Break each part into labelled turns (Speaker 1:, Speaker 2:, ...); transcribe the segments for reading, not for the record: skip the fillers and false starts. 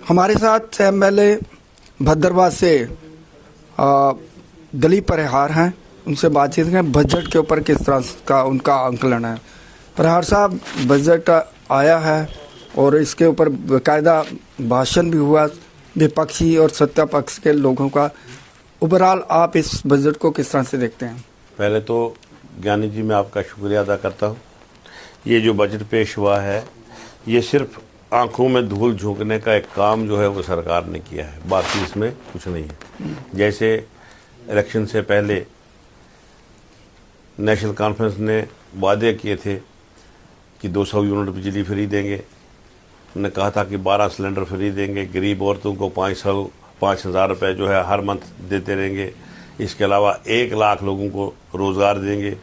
Speaker 1: हमारे साथ एमएलए भद्रवाह से दिलीप परिहार हैं, उनसे बातचीत करें बजट के ऊपर किस तरह का उनका आंकलन है। परिहार साहब, बजट आया है और इसके ऊपर बाकायदा भाषण भी हुआ विपक्षी और सत्ता पक्ष के लोगों का। ओवरऑल आप इस बजट को किस तरह से देखते हैं?
Speaker 2: पहले तो ज्ञानी जी मैं आपका शुक्रिया अदा करता हूँ। ये जो बजट पेश हुआ है ये सिर्फ आंखों में धूल झोंकने का एक काम जो है वो सरकार ने किया है, बाकी इसमें कुछ नहीं है। जैसे इलेक्शन से पहले नेशनल कॉन्फ्रेंस ने वादे किए थे कि 200 यूनिट बिजली फ्री देंगे, उन्होंने कहा था कि 12 सिलेंडर फ्री देंगे, गरीब औरतों को 5,000 रुपये जो है हर मंथ देते रहेंगे। इसके अलावा 1 लाख लोगों को रोज़गार देंगे,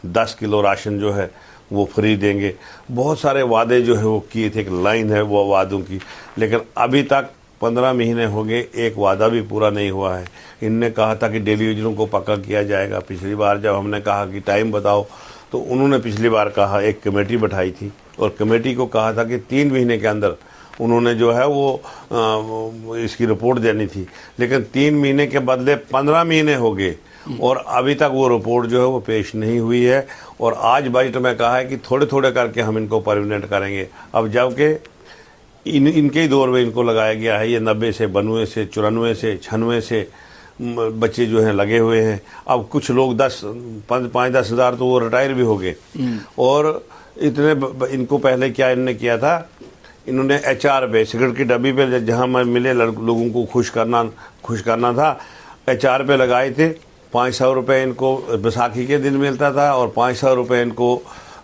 Speaker 2: 10 किलो राशन जो है वो फ्री देंगे। बहुत सारे वादे जो है वो किए थे, एक लाइन है वो वादों की, लेकिन अभी तक 15 महीने हो गए, एक वादा भी पूरा नहीं हुआ है। इनने कहा था कि डेलीवेजरों को पक्का किया जाएगा। पिछली बार जब हमने कहा कि टाइम बताओ तो उन्होंने पिछली बार कहा, एक कमेटी बैठाई थी और कमेटी को कहा था कि 3 महीने के अंदर उन्होंने जो है वो इसकी रिपोर्ट देनी थी, लेकिन 3 महीने के बदले 15 महीने हो गए और अभी तक वो रिपोर्ट जो है वो पेश नहीं हुई है। और आज बजट में कहा है कि थोड़े थोड़े करके हम इनको परमानेंट करेंगे। अब जबकि इनके ही दौर में इनको लगाया गया है, ये 90 से 92 से 94 से 96 से बच्चे जो हैं लगे हुए हैं। अब कुछ लोग 5-10 हज़ार तो वो रिटायर भी हो गए। और इतने इनको पहले क्या इन्होंने किया था, इन्होंने HR पे सिगरेट की डब्बी पे जहाँ मिले लोगों को खुश करना था, HR पे लगाए थे। 500 रुपये इनको बैसाखी के दिन मिलता था और 500 रुपये इनको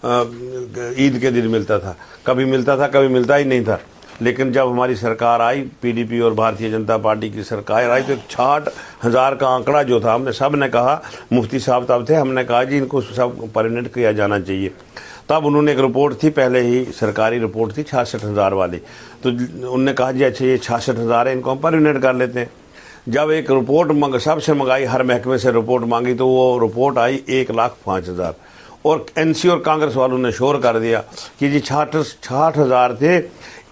Speaker 2: ईद के दिन मिलता था। कभी मिलता था, कभी मिलता ही नहीं था। लेकिन जब हमारी सरकार आई, PDP और भारतीय जनता पार्टी की सरकार आई, तो 60,000 का आंकड़ा जो था, हमने सब ने कहा, मुफ्ती साहब तब थे, हमने कहा जी इनको सब परमानेंट किया जाना चाहिए। तब उन्होंने एक रिपोर्ट थी, पहले ही सरकारी रिपोर्ट थी 66,000 वाली, तो उन्होंने कहा जी अच्छा ये 66,000 है, इनको हम परमानेंट कर लेते हैं। जब एक रिपोर्ट सबसे मंगाई, हर महकमे से रिपोर्ट मांगी, तो वो रिपोर्ट आई 1,05,000 और NC और कांग्रेस वालों ने शोर कर दिया कि जी 60,000 थे,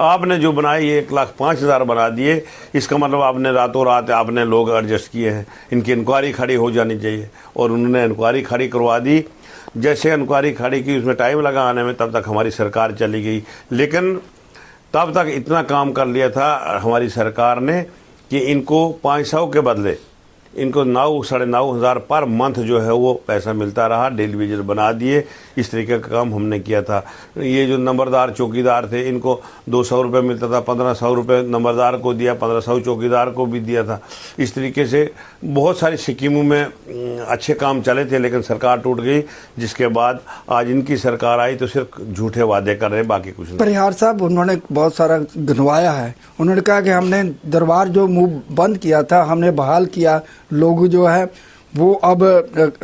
Speaker 2: आपने जो बनाए 1,05,000 बना दिए, इसका मतलब आपने रातों रात आपने लोग एडजस्ट किए हैं, इनकी इंक्वायरी खड़ी हो जानी चाहिए। और उन्होंने इंक्वायरी खड़ी करवा दी। जैसे इंक्वायरी खड़ी की, उसमें टाइम लगा आने में, तब तक हमारी सरकार चली गई। लेकिन तब तक इतना काम कर लिया था हमारी सरकार ने कि इनको 500 के बदले इनको 9-9.5 पर मंथ जो है वो पैसा मिलता रहा, डेलीवेजर बना दिए। इस तरीके का काम हमने किया था। ये जो नंबरदार चौकीदार थे, इनको 200 रुपये मिलता था, 1,500 रुपये नंबरदार को दिया, 1,500 चौकीदार को भी दिया था। इस तरीके से बहुत सारी स्कीमों में अच्छे काम चले थे, लेकिन सरकार टूट गई, जिसके बाद आज इनकी सरकार आई तो सिर्फ झूठे वादे कर रहे हैं, बाकी कुछ नहीं।
Speaker 1: परिहार साहब, उन्होंने बहुत सारा गिनवाया है। उन्होंने कहा कि हमने दरबार जो मुंह बंद किया था हमने बहाल किया, लोग जो है वो अब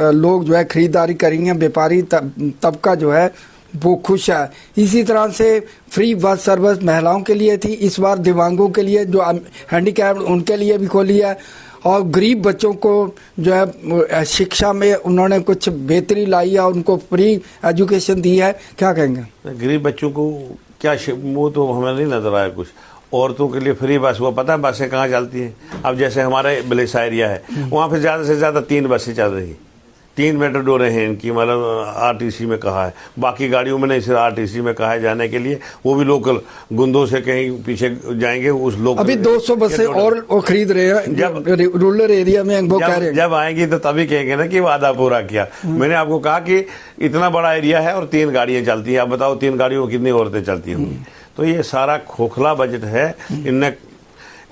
Speaker 1: लोग जो है खरीदारी करेंगे, व्यापारी तबका जो है वो खुश है। इसी तरह से फ्री बस सर्विस महिलाओं के लिए थी, इस बार दिव्यांगों के लिए जो हैंडीकैप उनके लिए भी खोली है। और गरीब बच्चों को जो है शिक्षा में उन्होंने कुछ बेहतरी लाई है, उनको फ्री एजुकेशन दी है। क्या कहेंगे?
Speaker 2: गरीब बच्चों को क्या, वो तो हमें नहीं नजर आया कुछ। औरतों के लिए फ्री बस, वो पता है बसें कहाँ चलती हैं? अब जैसे हमारे बलेसा एरिया है, वहाँ पे ज़्यादा से ज़्यादा 3 बसें चल रही, 3 मेट्रोडोरें हैं इनकी, मतलब RTC में कहा है। बाकी गाड़ियों में नहीं, सिर्फ RTC में कहा है जाने के लिए, वो भी लोकल। गुंदों से कहीं पीछे जाएंगे उस लोकल।
Speaker 1: अभी 200 बसें और खरीद रहे हैं जब रूरल एरिया में, वो कह रहे हैं
Speaker 2: जब आएंगी तो तभी कहेंगे ना कि वादा पूरा किया। मैंने आपको कहा कि इतना बड़ा एरिया है और 3 गाड़ियाँ चलती हैं। अब बताओ 3 गाड़ियों में कितनी औरतें चलती होंगी? तो ये सारा खोखला बजट है।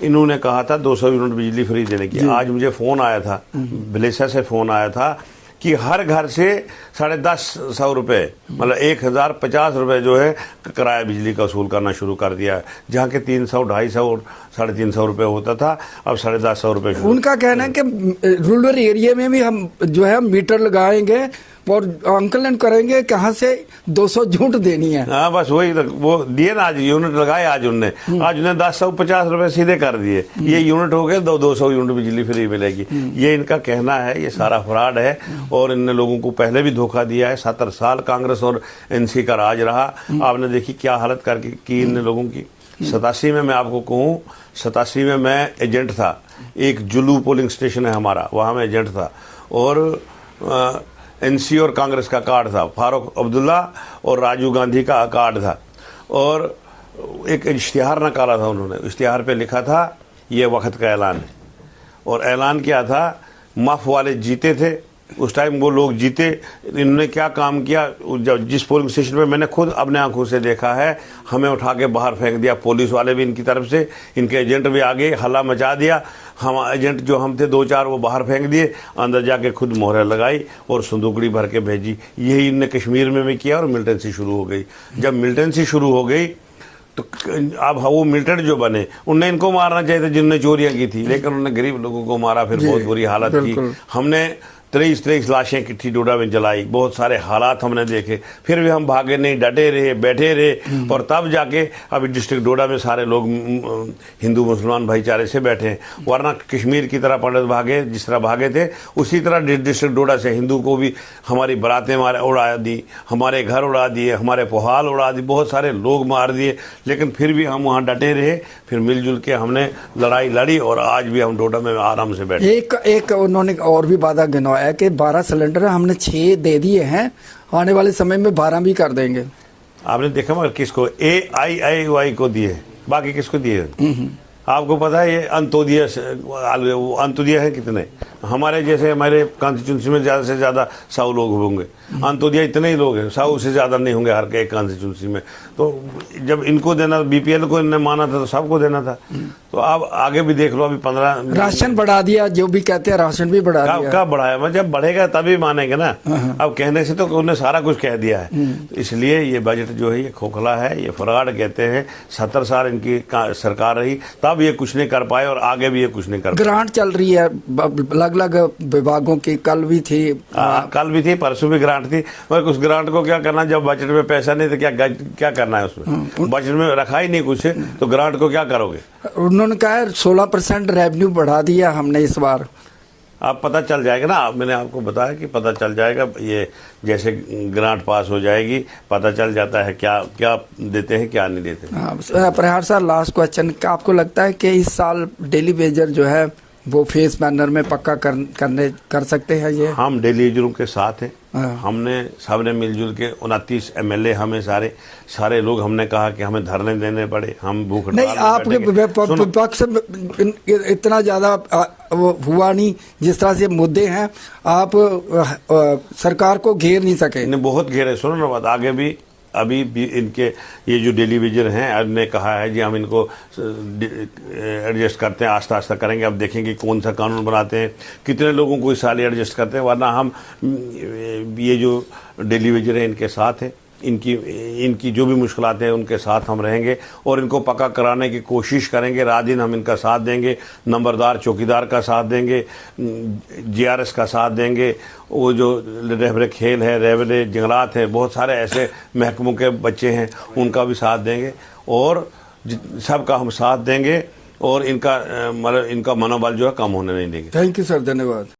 Speaker 2: इन्होंने कहा था 200 यूनिट बिजली फ्री देने की। आज मुझे फ़ोन आया था, बलेसा से फ़ोन आया था कि हर घर से 1,500 रुपये, मतलब 1,050 रुपये जो है किराया बिजली का वसूल करना शुरू कर दिया है। जहाँ के 300, 250 और 350 रुपये होता था, अब 1,500 रुपये।
Speaker 1: उनका कहना है कि रूरल एरिया में भी हम जो है मीटर लगाएंगे और आंकलन करेंगे कहाँ से 200 यूनिट देनी है।
Speaker 2: हाँ, बस वही वो दिए ना, आज यूनिट लगाए। आज उनने 1,050 रुपये सीधे कर दिए। ये यूनिट हो गए, 200 यूनिट बिजली फ्री मिलेगी। ये इनका कहना है, ये सारा फ्रॉड है। और इनने लोगों को पहले भी धोखा दिया है। 70 साल कांग्रेस और NC का राज रहा। आपने देखी क्या हालत करके की इन लोगों की। 87 में मैं आपको कहूँ, 87 में मैं एजेंट था। एक जुल्लू पोलिंग स्टेशन है हमारा, वहाँ मैं एजेंट था। और एनसी और कांग्रेस का कार्ड था, फारूक अब्दुल्ला और राजीव गांधी का कार्ड था। और एक इश्तिहार निकाला था उन्होंने, इश्तिहार पे लिखा था ये वक्त का ऐलान है। और ऐलान क्या था, मफ वाले जीते थे उस टाइम, वो लोग जीते। इन्होंने क्या काम किया, जब जिस पोलिंग स्टेशन पे मैंने खुद अपने आंखों से देखा है, हमें उठा के बाहर फेंक दिया। पुलिस वाले भी इनकी तरफ से, इनके एजेंट भी आगे हल्ला मचा दिया। हम एजेंट जो हम थे 2-4 वो बाहर फेंक दिए, अंदर जाके खुद मोहर लगाई और संदूकड़ी भर के भेजी। यही इनने कश्मीर में भी किया और मिलिटेंसी शुरू हो गई। जब मिलिटेंसी शुरू हो गई तो अब वो मिलिटेंट जो बने, उनने इनको मारना चाहिए था जिनने चोरियां की थी, लेकिन उन्होंने गरीब लोगों को मारा, फिर बहुत बुरी हालत की। हमने 23 लाशें इकट्ठी डोडा में जलाई, बहुत सारे हालात हमने देखे, फिर भी हम भागे नहीं, डटे रहे, बैठे रहे। और तब जाके अभी डिस्ट्रिक्ट डोडा में सारे लोग हिंदू मुसलमान भाईचारे से बैठे हैं। वरना कश्मीर की तरह पंडित भागे, जिस तरह भागे थे उसी तरह डिस्ट्रिक्ट डोडा से हिंदू को भी हमारी बरातें उड़ा दी, हमारे घर उड़ा दिए, हमारे पुहाल उड़ा दी, बहुत सारे लोग मार दिए। लेकिन फिर भी हम वहाँ डटे रहे, फिर मिलजुल के हमने लड़ाई लड़ी और आज भी हम डोडा में आराम से बैठे।
Speaker 1: एक उन्होंने और भी वादा गिनवाया कि 12 सिलेंडर हमने 6 दे दिए हैं, आने वाले समय में 12 भी कर देंगे।
Speaker 2: आपने देखा मगर किसको, AIIY को दिए, बाकी किसको दिए? आपको पता है ये अंत्योदय है कितने? हमारे जैसे हमारे कॉन्स्टिट्यूंसी में ज़्यादा से ज़्यादा 100 लोग होंगे, अंत्योदय इतने ही लोग हैं, 100 से ज़्यादा नहीं होंगे हर एक कॉन्स्टिट्यूंसी में। तो जब इनको देना, BPL को इन्होंने माना था तो सबको देना था। तो अब आगे भी देख लो, अभी 15
Speaker 1: राशन बढ़ा दिया, जो भी कहते हैं राशन भी बढ़ा दिया।
Speaker 2: कब बढ़ाया? मैं जब बढ़ेगा तभी मानेंगे ना। अब कहने से तो उन्होंने सारा कुछ कह दिया है। इसलिए ये बजट जो है ये खोखला है, ये फ्रॉड कहते हैं। 70 साल इनकी सरकार रही, तब ये कुछ नहीं कर पाए और आगे भी ये कुछ नहीं कर पाए।
Speaker 1: ग्रांट चल रही है अलग अलग विभागों की, कल भी थी,
Speaker 2: परसों भी ग्रांट थी। मगर उस ग्रांट को क्या करना, जब बजट में पैसा नहीं तो क्या करना है उसमें? बजट में रखा ही नहीं कुछ, तो ग्रांट को क्या करोगे?
Speaker 1: उन्होंने कहा 16% रेवेन्यू बढ़ा दिया हमने इस बार।
Speaker 2: आप पता चल जाएगा ना, मैंने आपको बताया कि पता चल जाएगा। ये जैसे ग्रांट पास हो जाएगी पता चल जाता है क्या क्या देते हैं क्या नहीं देते।
Speaker 1: प्रहार सर, लास्ट क्वेश्चन, क्या आपको लगता है कि इस साल डेली वेजर जो है वो फेस बैनर में पक्का कर सकते हैं? ये
Speaker 2: हम डेली वेजरों के साथ हैं। हमने सबने मिलजुल के 29 MLA हमें सारे लोग हमने कहा कि हमें धरने देने पड़े, हम भूख
Speaker 1: नहीं। आपके विपक्ष इतना ज्यादा हुआ नहीं, जिस तरह से मुद्दे हैं आप सरकार को घेर नहीं सके।
Speaker 2: बहुत घेरे। सुनो ना बात, आगे भी अभी भी इनके ये जो डेली वेजर हैं ने कहा है जी हम इनको एडजस्ट करते हैं, आस्ता आस्ता करेंगे। अब देखेंगे कौन सा कानून बनाते हैं, कितने लोगों को इस साल एडजस्ट करते हैं। वरना हम ये जो डेली वेजर हैं इनके साथ हैं, इनकी जो भी मुश्किलात हैं उनके साथ हम रहेंगे और इनको पक्का कराने की कोशिश करेंगे। रात दिन हम इनका साथ देंगे, नंबरदार चौकीदार का साथ देंगे, GRS का साथ देंगे, वो जो रहबरे खेल है, रहबरे जंगलात है, बहुत सारे ऐसे महकमों के बच्चे हैं उनका भी साथ देंगे और सबका हम साथ देंगे और इनका मनोबल जो है कम होने नहीं देंगे।
Speaker 1: थैंक यू सर, धन्यवाद।